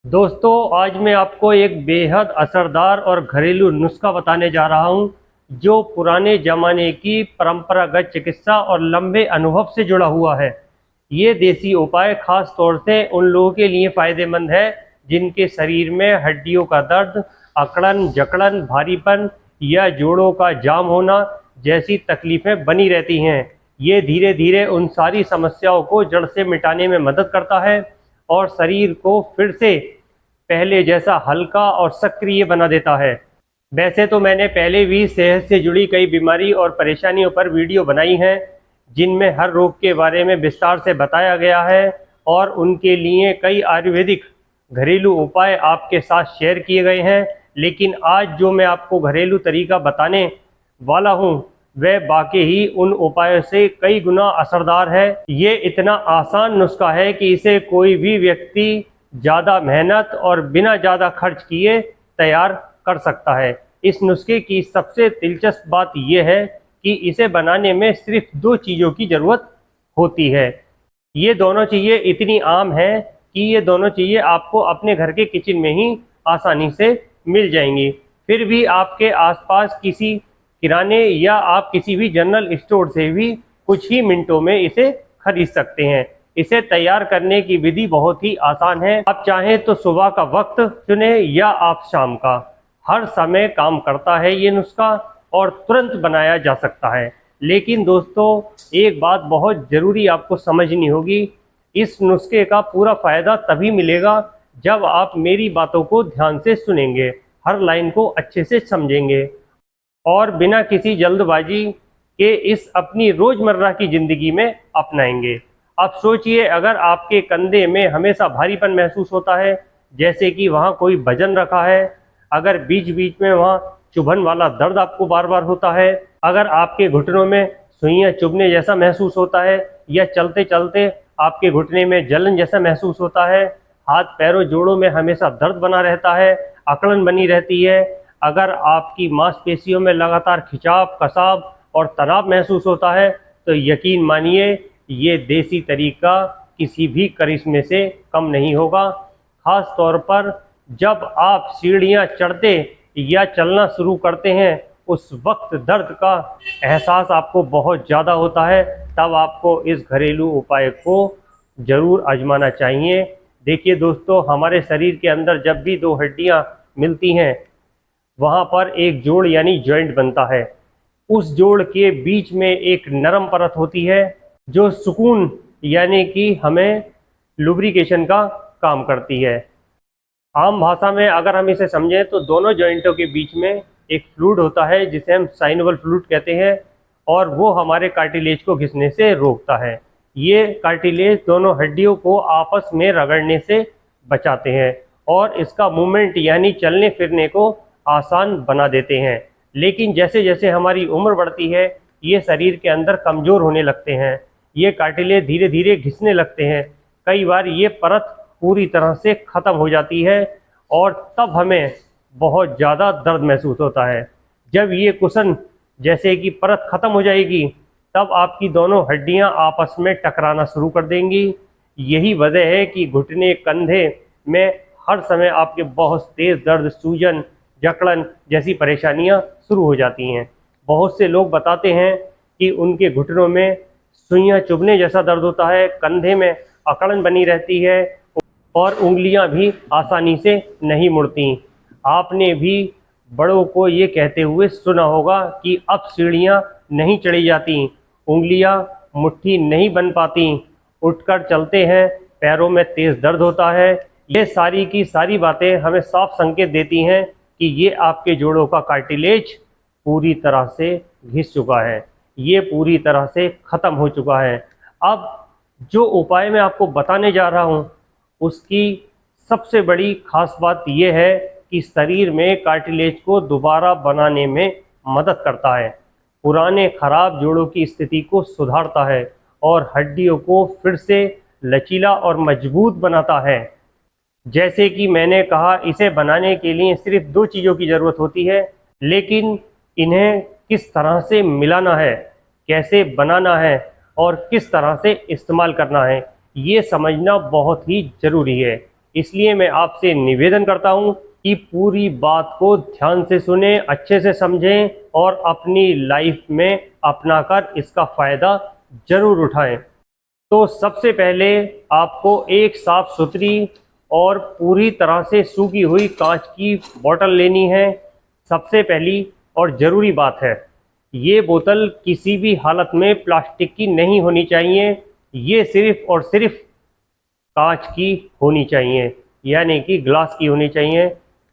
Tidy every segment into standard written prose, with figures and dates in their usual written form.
दोस्तों, आज मैं आपको एक बेहद असरदार और घरेलू नुस्खा बताने जा रहा हूं, जो पुराने ज़माने की परंपरागत चिकित्सा और लंबे अनुभव से जुड़ा हुआ है। ये देसी उपाय खास तौर से उन लोगों के लिए फ़ायदेमंद है जिनके शरीर में हड्डियों का दर्द, अकड़न, जकड़न, भारीपन या जोड़ों का जाम होना जैसी तकलीफ़ें बनी रहती हैं। ये धीरे धीरे उन सारी समस्याओं को जड़ से मिटाने में मदद करता है और शरीर को फिर से पहले जैसा हल्का और सक्रिय बना देता है। वैसे तो मैंने पहले भी सेहत से जुड़ी कई बीमारी और परेशानियों पर वीडियो बनाई हैं, जिनमें हर रोग के बारे में विस्तार से बताया गया है और उनके लिए कई आयुर्वेदिक घरेलू उपाय आपके साथ शेयर किए गए हैं। लेकिन आज जो मैं आपको घरेलू तरीका बताने वाला हूँ, वह बाकी ही उन उपायों से कई गुना असरदार है। ये इतना आसान नुस्खा है कि इसे कोई भी व्यक्ति ज़्यादा मेहनत और बिना ज़्यादा खर्च किए तैयार कर सकता है। इस नुस्खे की सबसे दिलचस्प बात यह है कि इसे बनाने में सिर्फ दो चीज़ों की ज़रूरत होती है। ये दोनों चीज़ें इतनी आम हैं कि ये दोनों चीज़ें आपको अपने घर के किचन में ही आसानी से मिल जाएंगी। फिर भी आपके आसपास किसी किराने या आप किसी भी जनरल स्टोर से भी कुछ ही मिनटों में इसे खरीद सकते हैं। इसे तैयार करने की विधि बहुत ही आसान है। आप चाहें तो सुबह का वक्त चुने या आप शाम का, हर समय काम करता है ये नुस्खा और तुरंत बनाया जा सकता है। लेकिन दोस्तों, एक बात बहुत ज़रूरी आपको समझनी होगी। इस नुस्खे का पूरा फ़ायदा तभी मिलेगा जब आप मेरी बातों को ध्यान से सुनेंगे, हर लाइन को अच्छे से समझेंगे और बिना किसी जल्दबाजी के इस अपनी रोज़मर्रा की ज़िंदगी में अपनाएंगे। अब सोचिए, अगर आपके कंधे में हमेशा भारीपन महसूस होता है, जैसे कि वहाँ कोई वजन रखा है, अगर बीच बीच में वहाँ चुभन वाला दर्द आपको बार बार होता है, अगर आपके घुटनों में सुइयाँ चुभने जैसा महसूस होता है या चलते चलते आपके घुटने में जलन जैसा महसूस होता है, हाथ पैरों जोड़ों में हमेशा दर्द बना रहता है, अकड़न बनी रहती है, अगर आपकी मांसपेशियों में लगातार खिंचाव, कसाव और तनाव महसूस होता है, तो यकीन मानिए ये देसी तरीका किसी भी करिश्मे से कम नहीं होगा। ख़ास तौर पर जब आप सीढ़ियाँ चढ़ते या चलना शुरू करते हैं, उस वक्त दर्द का एहसास आपको बहुत ज़्यादा होता है, तब आपको इस घरेलू उपाय को ज़रूर आजमाना चाहिए। देखिए दोस्तों, हमारे शरीर के अंदर जब भी दो हड्डियाँ मिलती हैं, वहाँ पर एक जोड़ यानी जॉइंट बनता है। उस जोड़ के बीच में एक नरम परत होती है जो सुकून यानी कि हमें लुब्रिकेशन का काम करती है। आम भाषा में अगर हम इसे समझें तो दोनों जॉइंटों के बीच में एक फ्लूइड होता है जिसे हम साइनोवल फ्लूइड कहते हैं, और वो हमारे कार्टिलेज को घिसने से रोकता है। ये कार्टिलेज दोनों हड्डियों को आपस में रगड़ने से बचाते हैं और इसका मूवमेंट यानी चलने फिरने को आसान बना देते हैं। लेकिन जैसे जैसे हमारी उम्र बढ़ती है, ये शरीर के अंदर कमज़ोर होने लगते हैं, ये कार्टिलेज धीरे धीरे घिसने लगते हैं। कई बार ये परत पूरी तरह से ख़त्म हो जाती है और तब हमें बहुत ज़्यादा दर्द महसूस होता है। जब ये कुशन जैसे कि परत ख़त्म हो जाएगी, तब आपकी दोनों हड्डियां आपस में टकराना शुरू कर देंगी। यही वजह है कि घुटने, कंधे में हर समय आपके बहुत तेज़ दर्द, सूजन, जकड़न जैसी परेशानियां शुरू हो जाती हैं। बहुत से लोग बताते हैं कि उनके घुटनों में सुइयां चुभने जैसा दर्द होता है, कंधे में अकड़न बनी रहती है और उंगलियां भी आसानी से नहीं मुड़ती। आपने भी बड़ों को ये कहते हुए सुना होगा कि अब सीढ़ियां नहीं चढ़ी जाती, उंगलियां मुट्ठी नहीं बन पाती, उठकर चलते हैं, पैरों में तेज़ दर्द होता है। ये सारी की सारी बातें हमें साफ संकेत देती हैं कि ये आपके जोड़ों का कार्टिलेज पूरी तरह से घिस चुका है, ये पूरी तरह से ख़त्म हो चुका है। अब जो उपाय मैं आपको बताने जा रहा हूँ, उसकी सबसे बड़ी खास बात यह है कि शरीर में कार्टिलेज को दोबारा बनाने में मदद करता है, पुराने खराब जोड़ों की स्थिति को सुधारता है और हड्डियों को फिर से लचीला और मजबूत बनाता है। जैसे कि मैंने कहा, इसे बनाने के लिए सिर्फ दो चीज़ों की ज़रूरत होती है, लेकिन इन्हें किस तरह से मिलाना है, कैसे बनाना है और किस तरह से इस्तेमाल करना है, ये समझना बहुत ही ज़रूरी है। इसलिए मैं आपसे निवेदन करता हूं कि पूरी बात को ध्यान से सुने, अच्छे से समझें और अपनी लाइफ में अपनाकर इसका फ़ायदा ज़रूर उठाएं। तो सबसे पहले आपको एक साफ़ सुथरी और पूरी तरह से सूखी हुई कांच की बोतल लेनी है। सबसे पहली और ज़रूरी बात है, ये बोतल किसी भी हालत में प्लास्टिक की नहीं होनी चाहिए। ये सिर्फ़ और सिर्फ कांच की होनी चाहिए, यानी कि ग्लास की होनी चाहिए।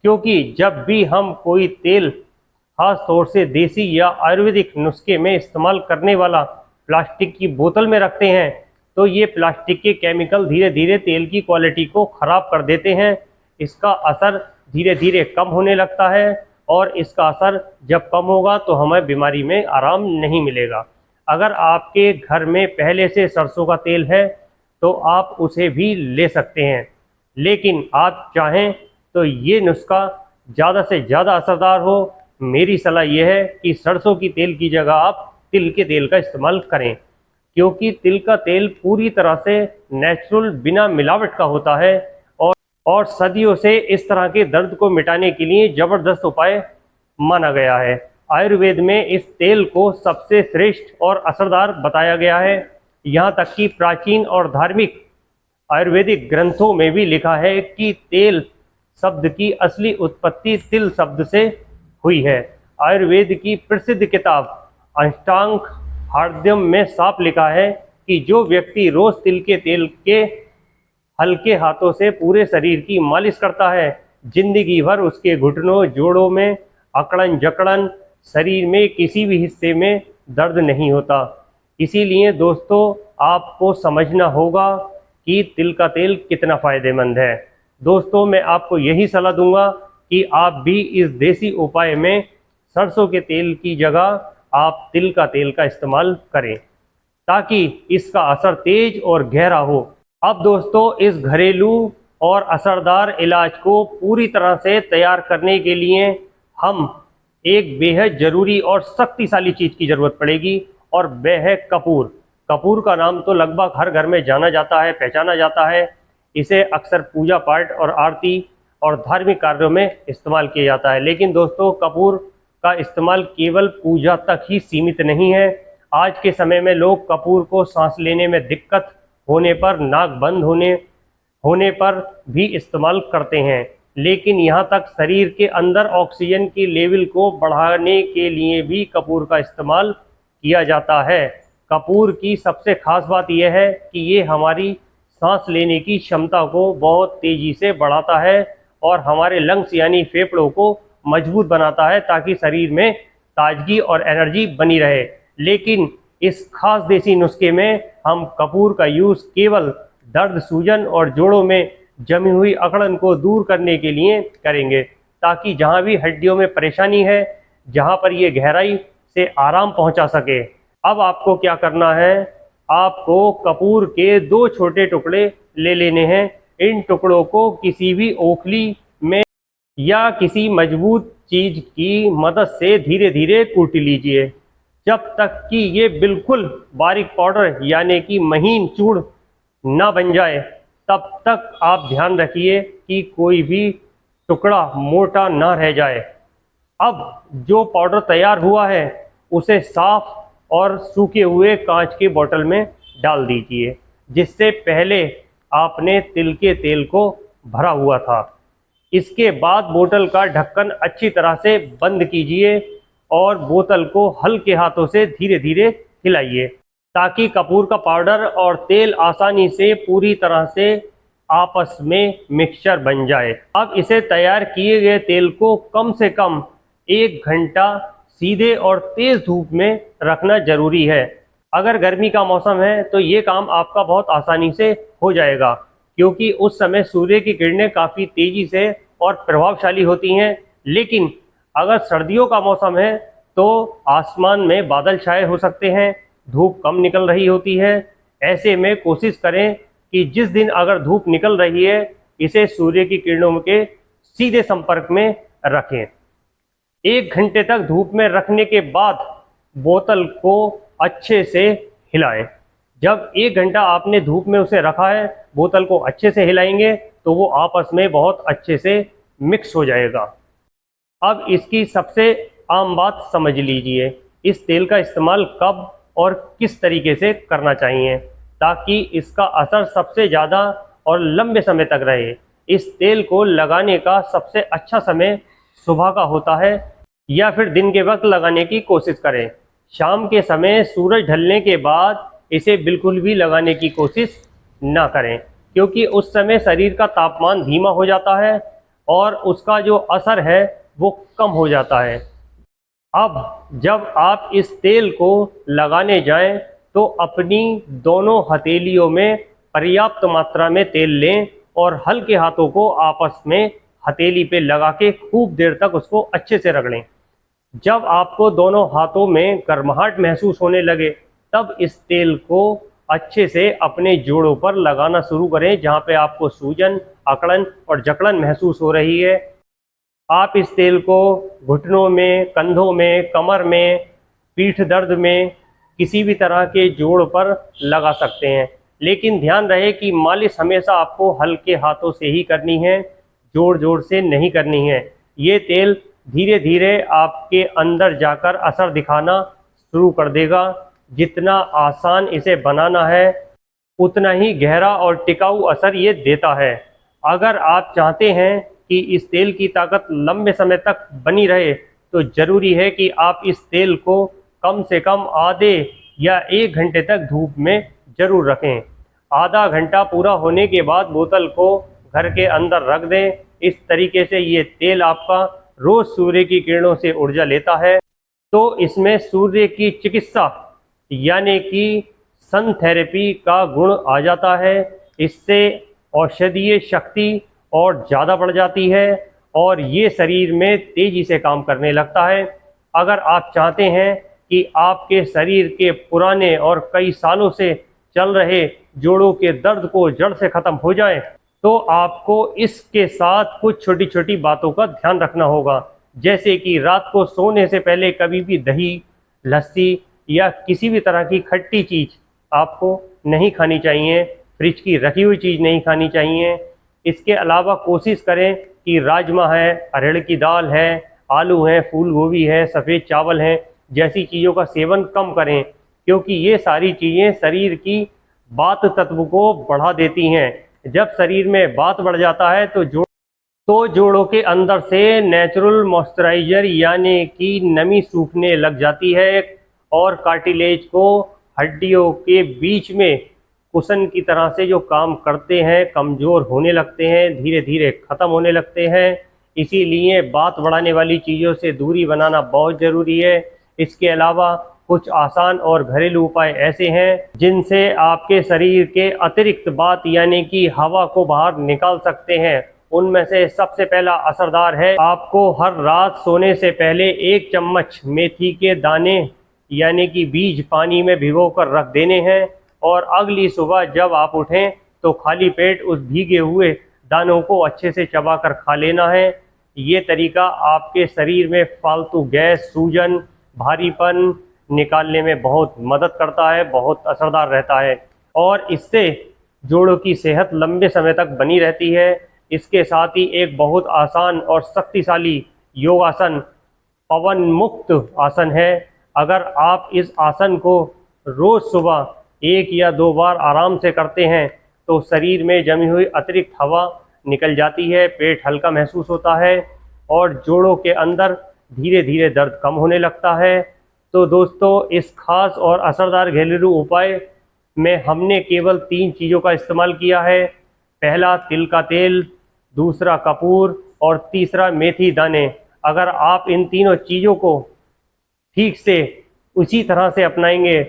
क्योंकि जब भी हम कोई तेल खास तौर से देसी या आयुर्वेदिक नुस्खे में इस्तेमाल करने वाला प्लास्टिक की बोतल में रखते हैं, तो ये प्लास्टिक के केमिकल धीरे धीरे तेल की क्वालिटी को ख़राब कर देते हैं। इसका असर धीरे धीरे कम होने लगता है और इसका असर जब कम होगा तो हमें बीमारी में आराम नहीं मिलेगा। अगर आपके घर में पहले से सरसों का तेल है तो आप उसे भी ले सकते हैं, लेकिन आप चाहें तो ये नुस्खा ज़्यादा से ज़्यादा असरदार हो, मेरी सलाह यह है कि सरसों की तेल की जगह आप तिल के तेल का इस्तेमाल करें। क्योंकि तिल का तेल पूरी तरह से नेचुरल, बिना मिलावट का होता है और सदियों से इस तरह के दर्द को मिटाने के लिए ज़बरदस्त उपाय माना गया है। आयुर्वेद में इस तेल को सबसे श्रेष्ठ और असरदार बताया गया है। यहाँ तक कि प्राचीन और धार्मिक आयुर्वेदिक ग्रंथों में भी लिखा है कि तेल शब्द की असली उत्पत्ति तिल शब्द से हुई है। आयुर्वेद की प्रसिद्ध किताब अष्टांग हृदयम में साफ लिखा है कि जो व्यक्ति रोज तिल के तेल के हल्के हाथों से पूरे शरीर की मालिश करता है, जिंदगी भर उसके घुटनों, जोड़ों में अकड़न जकड़न, शरीर में किसी भी हिस्से में दर्द नहीं होता। इसीलिए दोस्तों, आपको समझना होगा कि तिल का तेल कितना फ़ायदेमंद है। दोस्तों, मैं आपको यही सलाह दूंगा कि आप भी इस देसी उपाय में सरसों के तेल की जगह आप तिल का तेल का इस्तेमाल करें, ताकि इसका असर तेज और गहरा हो। अब दोस्तों, इस घरेलू और असरदार इलाज को पूरी तरह से तैयार करने के लिए हम एक बेहद ज़रूरी और शक्तिशाली चीज़ की ज़रूरत पड़ेगी, और वह है कपूर। कपूर का नाम तो लगभग हर घर में जाना जाता है, पहचाना जाता है। इसे अक्सर पूजा पाठ और आरती और धार्मिक कार्यों में इस्तेमाल किया जाता है। लेकिन दोस्तों, कपूर का इस्तेमाल केवल पूजा तक ही सीमित नहीं है। आज के समय में लोग कपूर को सांस लेने में दिक्कत होने पर, नाक बंद होने पर भी इस्तेमाल करते हैं। लेकिन यहाँ तक शरीर के अंदर ऑक्सीजन की लेवल को बढ़ाने के लिए भी कपूर का इस्तेमाल किया जाता है। कपूर की सबसे खास बात यह है कि ये हमारी सांस लेने की क्षमता को बहुत तेज़ी से बढ़ाता है और हमारे लंग्स यानी फेफड़ों को मजबूत बनाता है, ताकि शरीर में ताजगी और एनर्जी बनी रहे। लेकिन इस खास देसी नुस्खे में हम कपूर का यूज़ केवल दर्द, सूजन और जोड़ों में जमी हुई अकड़न को दूर करने के लिए करेंगे, ताकि जहाँ भी हड्डियों में परेशानी है, जहाँ पर ये गहराई से आराम पहुँचा सके। अब आपको क्या करना है, आपको कपूर के 2 छोटे टुकड़े ले लेने हैं। इन टुकड़ों को किसी भी ओखली में या किसी मजबूत चीज़ की मदद से धीरे धीरे कूट लीजिए, जब तक कि ये बिल्कुल बारीक पाउडर यानी कि महीन चूर्ण ना बन जाए। तब तक आप ध्यान रखिए कि कोई भी टुकड़ा मोटा ना रह जाए। अब जो पाउडर तैयार हुआ है उसे साफ और सूखे हुए कांच के बोतल में डाल दीजिए, जिससे पहले आपने तिल के तेल को भरा हुआ था। इसके बाद बोतल का ढक्कन अच्छी तरह से बंद कीजिए और बोतल को हल्के हाथों से धीरे धीरे हिलाइए, ताकि कपूर का पाउडर और तेल आसानी से पूरी तरह से आपस में मिक्सचर बन जाए। अब इसे तैयार किए गए तेल को कम से कम 1 घंटा सीधे और तेज़ धूप में रखना जरूरी है। अगर गर्मी का मौसम है तो ये काम आपका बहुत आसानी से हो जाएगा, क्योंकि उस समय सूर्य की किरणें काफ़ी तेज़ी से और प्रभावशाली होती हैं। लेकिन अगर सर्दियों का मौसम है तो आसमान में बादल छाए हो सकते हैं, धूप कम निकल रही होती है। ऐसे में कोशिश करें कि जिस दिन अगर धूप निकल रही है, इसे सूर्य की किरणों के सीधे संपर्क में रखें। 1 घंटे तक धूप में रखने के बाद बोतल को अच्छे से हिलाएं। जब 1 घंटा आपने धूप में उसे रखा है, बोतल को अच्छे से हिलाएंगे तो वो आपस में बहुत अच्छे से मिक्स हो जाएगा। अब इसकी सबसे आम बात समझ लीजिए, इस तेल का इस्तेमाल कब और किस तरीके से करना चाहिए ताकि इसका असर सबसे ज़्यादा और लंबे समय तक रहे। इस तेल को लगाने का सबसे अच्छा समय सुबह का होता है या फिर दिन के वक्त लगाने की कोशिश करें। शाम के समय सूरज ढलने के बाद इसे बिल्कुल भी लगाने की कोशिश ना करें, क्योंकि उस समय शरीर का तापमान धीमा हो जाता है और उसका जो असर है वो कम हो जाता है। अब जब आप इस तेल को लगाने जाएं तो अपनी दोनों हथेलियों में पर्याप्त मात्रा में तेल लें और हल्के हाथों को आपस में हथेली पे लगा के खूब देर तक उसको अच्छे से रगड़ें। जब आपको दोनों हाथों में गर्माहट महसूस होने लगे तब इस तेल को अच्छे से अपने जोड़ों पर लगाना शुरू करें जहां पे आपको सूजन, अकड़न और जकड़न महसूस हो रही है। आप इस तेल को घुटनों में, कंधों में, कमर में, पीठ दर्द में, किसी भी तरह के जोड़ पर लगा सकते हैं, लेकिन ध्यान रहे कि मालिश हमेशा आपको हल्के हाथों से ही करनी है, जोर जोर से नहीं करनी है। ये तेल धीरे धीरे आपके अंदर जाकर असर दिखाना शुरू कर देगा। जितना आसान इसे बनाना है उतना ही गहरा और टिकाऊ असर ये देता है। अगर आप चाहते हैं कि इस तेल की ताकत लंबे समय तक बनी रहे तो ज़रूरी है कि आप इस तेल को कम से कम आधे या 1 घंटे तक धूप में ज़रूर रखें। आधा घंटा पूरा होने के बाद बोतल को घर के अंदर रख दें। इस तरीके से ये तेल आपका रोज़ सूर्य की किरणों से ऊर्जा लेता है, तो इसमें सूर्य की चिकित्सा यानी कि सन थेरेपी का गुण आ जाता है। इससे औषधीय शक्ति और ज़्यादा बढ़ जाती है और ये शरीर में तेज़ी से काम करने लगता है। अगर आप चाहते हैं कि आपके शरीर के पुराने और कई सालों से चल रहे जोड़ों के दर्द को जड़ से ख़त्म हो जाए तो आपको इसके साथ कुछ छोटी छोटी बातों का ध्यान रखना होगा, जैसे कि रात को सोने से पहले कभी भी दही, लस्सी या किसी भी तरह की खट्टी चीज़ आपको नहीं खानी चाहिए। फ्रिज की रखी हुई चीज़ नहीं खानी चाहिए। इसके अलावा कोशिश करें कि राजमा है, अरहर की दाल है, आलू है, फूल गोभी है, सफ़ेद चावल है जैसी चीज़ों का सेवन कम करें, क्योंकि ये सारी चीज़ें शरीर की वात तत्व को बढ़ा देती हैं। जब शरीर में वात बढ़ जाता है तो जोड़ों के अंदर से नेचुरल मॉइस्चराइजर यानी कि नमी सूखने लग जाती है और कार्टिलेज को हड्डियों के बीच में कुशन की तरह से जो काम करते हैं कमज़ोर होने लगते हैं, धीरे धीरे ख़त्म होने लगते हैं। इसीलिए बात बढ़ाने वाली चीज़ों से दूरी बनाना बहुत ज़रूरी है। इसके अलावा कुछ आसान और घरेलू उपाय ऐसे हैं जिनसे आपके शरीर के अतिरिक्त बात यानी कि हवा को बाहर निकाल सकते हैं। उनमें से सबसे पहला असरदार है, आपको हर रात सोने से पहले 1 चम्मच मेथी के दाने यानी कि बीज पानी में भिगोकर रख देने हैं और अगली सुबह जब आप उठें तो खाली पेट उस भीगे हुए दानों को अच्छे से चबाकर खा लेना है। ये तरीका आपके शरीर में फालतू गैस, सूजन, भारीपन निकालने में बहुत मदद करता है, बहुत असरदार रहता है और इससे जोड़ों की सेहत लंबे समय तक बनी रहती है। इसके साथ ही एक बहुत आसान और शक्तिशाली योगासन पवन मुक्त आसन है। अगर आप इस आसन को रोज़ सुबह 1 या 2 बार आराम से करते हैं तो शरीर में जमी हुई अतिरिक्त हवा निकल जाती है, पेट हल्का महसूस होता है और जोड़ों के अंदर धीरे धीरे दर्द कम होने लगता है। तो दोस्तों, इस खास और असरदार घरेलू उपाय में हमने केवल 3 चीज़ों का इस्तेमाल किया है। पहला तिल का तेल, दूसरा कपूर और तीसरा मेथी दाने। अगर आप इन तीनों चीज़ों को ठीक से उसी तरह से अपनाएंगे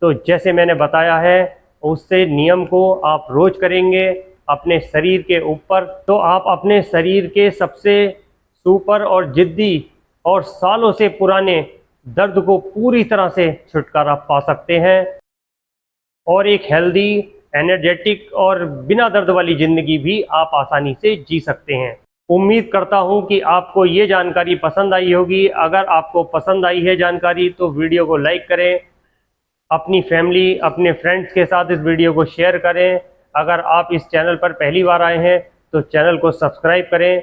तो जैसे मैंने बताया है उससे नियम को आप रोज़ करेंगे अपने शरीर के ऊपर, तो आप अपने शरीर के सबसे सुपर और जिद्दी और सालों से पुराने दर्द को पूरी तरह से छुटकारा पा सकते हैं और एक हेल्दी, एनर्जेटिक और बिना दर्द वाली ज़िंदगी भी आप आसानी से जी सकते हैं। उम्मीद करता हूं कि आपको ये जानकारी पसंद आई होगी। अगर आपको पसंद आई है जानकारी तो वीडियो को लाइक करें, अपनी फैमिली, अपने फ्रेंड्स के साथ इस वीडियो को शेयर करें। अगर आप इस चैनल पर पहली बार आए हैं तो चैनल को सब्सक्राइब करें।